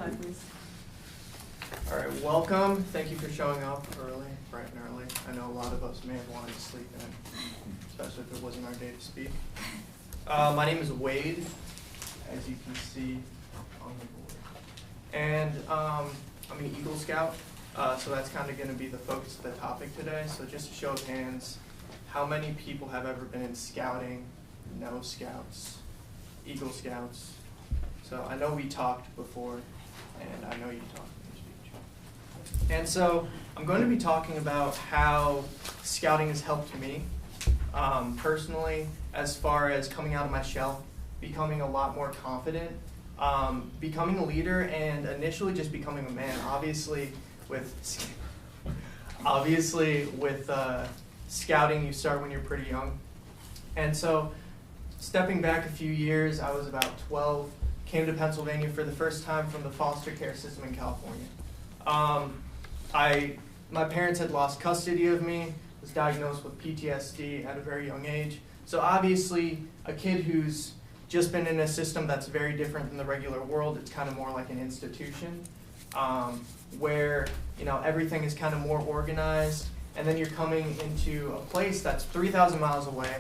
slide, please. All right, welcome. Thank you for showing up early, bright and early. I know a lot of us may have wanted to sleep in, especially if it wasn't our day to speak. My name is Wade, as you can see on the board. And I'm an Eagle Scout, so that's kind of going to be the focus of the topic today. So just a show of hands, how many people have ever been in scouting? No scouts, Eagle Scouts. So I know we talked before, and I know you talked in your speech. And so I'm going to be talking about how scouting has helped me personally, as far as coming out of my shell, becoming a lot more confident, becoming a leader, and initially just becoming a man. Obviously, with scouting, you start when you're pretty young. And so stepping back a few years, I was about 12, came to Pennsylvania for the first time from the foster care system in California. My parents had lost custody of me, was diagnosed with PTSD at a very young age. So obviously, a kid who's just been in a system that's very different than the regular world, it's kind of more like an institution, where everything is kind of more organized, and then you're coming into a place that's 3,000 miles away.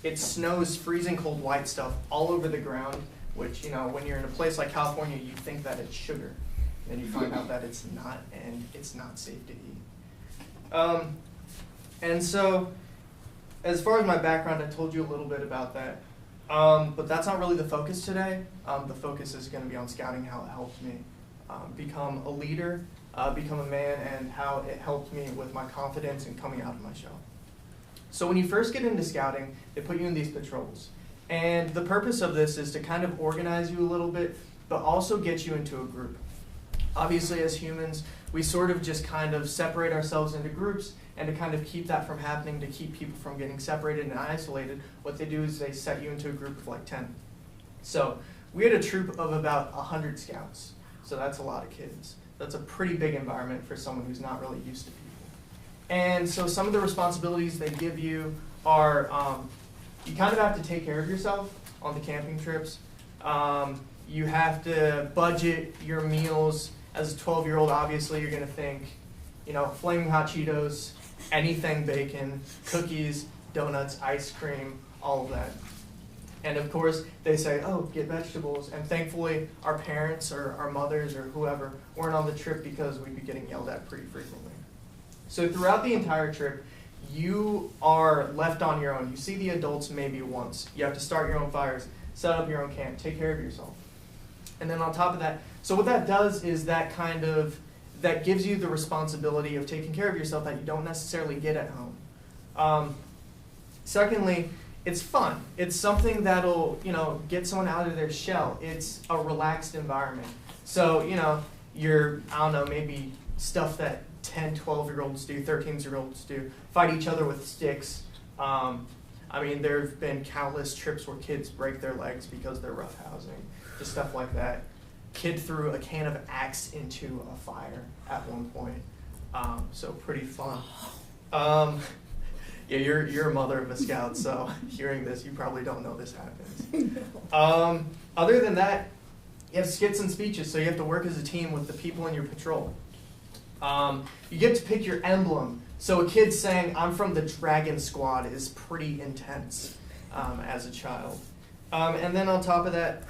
It snows freezing cold white stuff all over the ground, which, when you're in a place like California, you think that it's sugar. Then you find out that it's not, and it's not safe to eat. And so, as far as my background, I told you a little bit about that. But that's not really the focus today. The focus is going to be on scouting, how it helped me become a leader, become a man, and how it helped me with my confidence and coming out of my shell. So when you first get into scouting, they put you in these patrols. And the purpose of this is to kind of organize you a little bit, but also get you into a group. Obviously, as humans, we sort of just kind of separate ourselves into groups, and to kind of keep that from happening, to keep people from getting separated and isolated, what they do is they set you into a group of like 10. So we had a troop of about 100 scouts. So that's a lot of kids. That's a pretty big environment for someone who's not really used to people. And so some of the responsibilities they give you are, you kind of have to take care of yourself on the camping trips. You have to budget your meals. As a 12-year-old, obviously, you're going to think, flaming hot Cheetos, anything bacon, cookies, donuts, ice cream, all of that. And of course, they say, oh, get vegetables. And thankfully, our parents or our mothers or whoever weren't on the trip because we'd be getting yelled at pretty frequently. So throughout the entire trip, you are left on your own. You see the adults maybe once. You have to start your own fires, set up your own camp, take care of yourself. And then on top of that, so what that does is that gives you the responsibility of taking care of yourself that you don't necessarily get at home. Secondly, it's fun. It's something that'll, get someone out of their shell. It's a relaxed environment. So, you're, maybe stuff that 10, 12-year-olds do, 13-year-olds do, fight each other with sticks. There have been countless trips where kids break their legs because they're roughhousing, just stuff like that. Kid threw a can of Axe into a fire at one point, so pretty fun. Yeah, you're a mother of a scout, so hearing this, you probably don't know this happens. Other than that, you have skits and speeches, so you have to work as a team with the people in your patrol. You get to pick your emblem. So a kid saying, I'm from the Dragon Squad is pretty intense as a child. And then on top of that,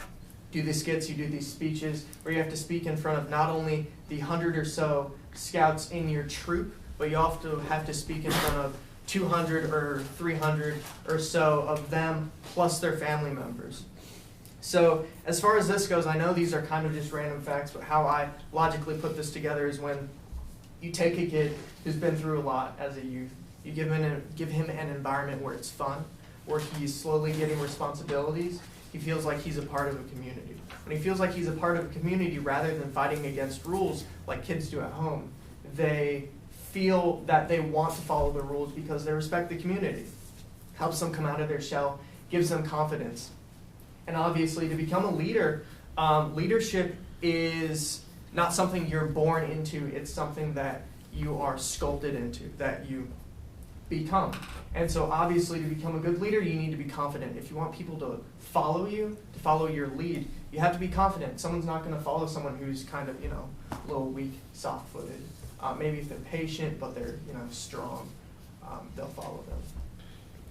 do these skits, you do these speeches, where you have to speak in front of not only the 100 or so scouts in your troop, but you also have to speak in front of 200 or 300 or so of them, plus their family members. So as far as this goes, I know these are kind of just random facts, but how I logically put this together is when you take a kid who's been through a lot as a youth, you give him an environment where it's fun, where he's slowly getting responsibilities. He feels like he's a part of a community. When he feels like he's a part of a community, rather than fighting against rules like kids do at home, they feel that they want to follow the rules because they respect the community. Helps them come out of their shell, gives them confidence. And obviously, to become a leader, leadership is not something you're born into. It's something that you are sculpted into, that you become. And so obviously to become a good leader, you need to be confident. If you want people to follow you, to follow your lead, you have to be confident. Someone's not going to follow someone who's kind of, a little weak, soft-footed. Maybe if they're patient, but they're, strong, they'll follow them.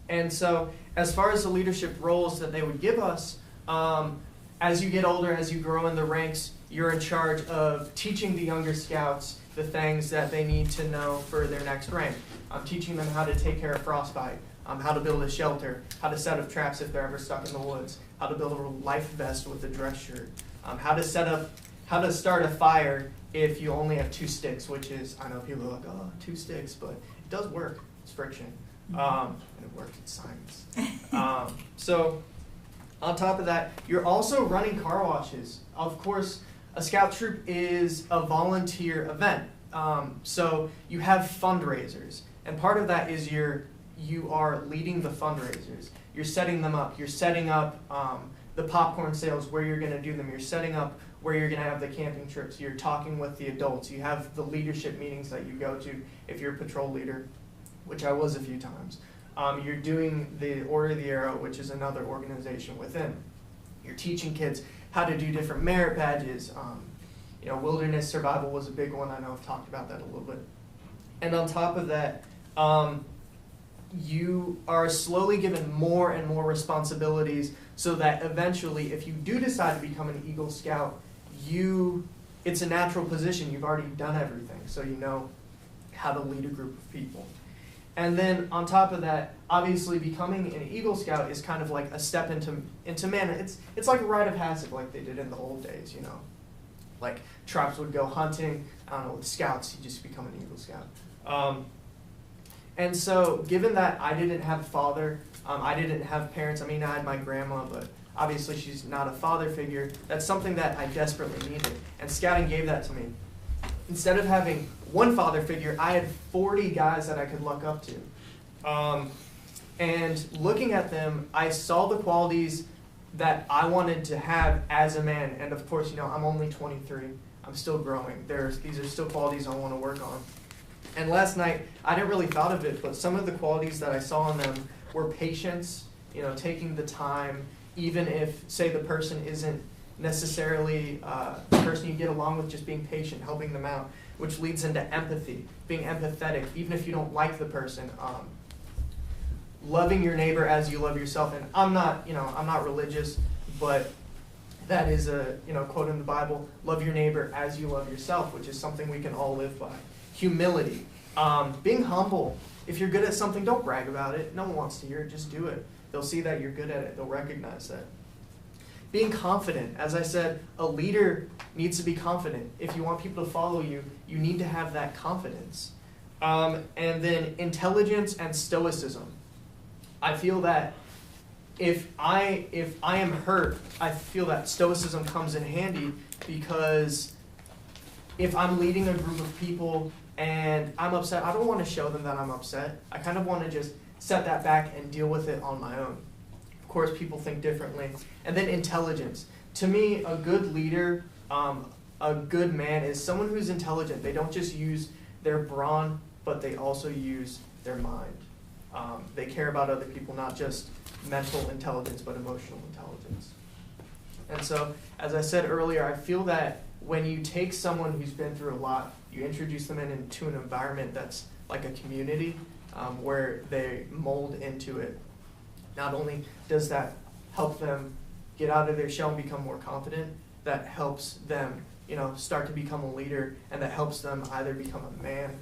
And so as far as the leadership roles that they would give us, as you get older, as you grow in the ranks, you're in charge of teaching the younger scouts the things that they need to know for their next rank. Teaching them how to take care of frostbite, how to build a shelter, how to set up traps if they're ever stuck in the woods, how to build a life vest with a dress shirt, how to start a fire if you only have 2 sticks, which is, I know people are like, oh, 2 sticks, but it does work. It's friction. And it works, it's science. So on top of that, you're also running car washes. Of course, a scout troop is a volunteer event. So you have fundraisers. And part of that is you are leading the fundraisers. You're setting them up. You're setting up the popcorn sales, where you're going to do them. You're setting up where you're going to have the camping trips. You're talking with the adults. You have the leadership meetings that you go to if you're a patrol leader, which I was a few times. You're doing the Order of the Arrow, which is another organization within. You're teaching kids how to do different merit badges. Wilderness survival was a big one. I know I've talked about that a little bit. And on top of that, you are slowly given more and more responsibilities so that eventually, if you do decide to become an Eagle Scout, it's a natural position. You've already done everything, so you know how to lead a group of people. And then on top of that, obviously becoming an Eagle Scout is kind of like a step into man. It's like a rite of passage, like they did in the old days, Like tribes would go hunting, I don't know, with scouts, you just become an Eagle Scout. And so given that I didn't have a father, I didn't have parents, I had my grandma, but obviously she's not a father figure, that's something that I desperately needed. And scouting gave that to me. Instead of having one father figure, I had 40 guys that I could look up to. And looking at them, I saw the qualities that I wanted to have as a man. And of course, I'm only 23. I'm still growing. These are still qualities I want to work on. And last night, I didn't really thought of it, but some of the qualities that I saw in them were patience, taking the time, even if, say, the person isn't necessarily the person you get along with, just being patient, helping them out, which leads into empathy, being empathetic, even if you don't like the person, loving your neighbor as you love yourself. And I'm not religious, but that is a quote in the Bible: love your neighbor as you love yourself, which is something we can all live by. Humility, being humble. If you're good at something, don't brag about it. No one wants to hear it. Just do it. They'll see that you're good at it. They'll recognize that. Being confident. As I said, a leader needs to be confident. If you want people to follow you, you need to have that confidence. And then intelligence and stoicism. I feel that if I am hurt, I feel that stoicism comes in handy, because if I'm leading a group of people and I'm upset, I don't want to show them that I'm upset. I kind of want to just set that back and deal with it on my own. Of course, people think differently. And then intelligence. To me, a good leader, a good man, is someone who's intelligent. They don't just use their brawn, but they also use their mind. They care about other people, not just mental intelligence, but emotional intelligence. And so, as I said earlier, I feel that when you take someone who's been through a lot, you introduce them into an environment that's like a community, where they mold into it. Not only does that help them get out of their shell and become more confident, that helps them, start to become a leader, and that helps them either become a man